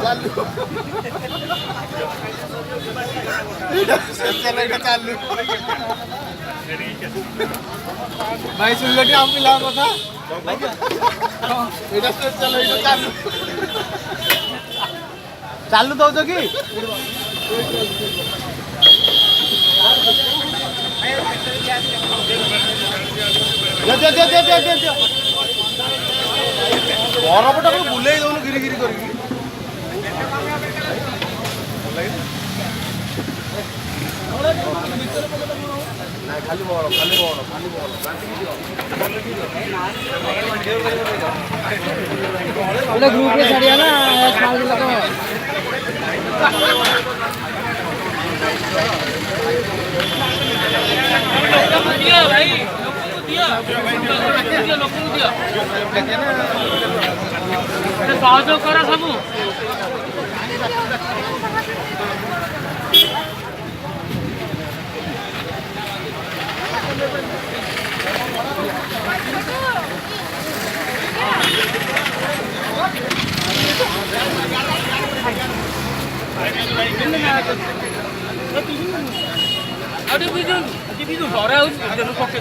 चालू चालू भाई सुन लो कि हम पिला था এটা স্টেজ চলো এটা চালু চালু দাও তো কি দে দে দে দে দে বড়টা কো বুলেই দউন গিরি গিরি করি খালি বড় খালি বড় খালি বড় এটা গ্রুপে ছাড়িয়া না ছাড় দিলা তো দিও ভাই লোকକୁ ଦିଅ ସହଯୋଗ କର ସବୁ ଆଉ ଟିକେ ବିଜୁ ଘରେ ହଉଛି ପକେଇ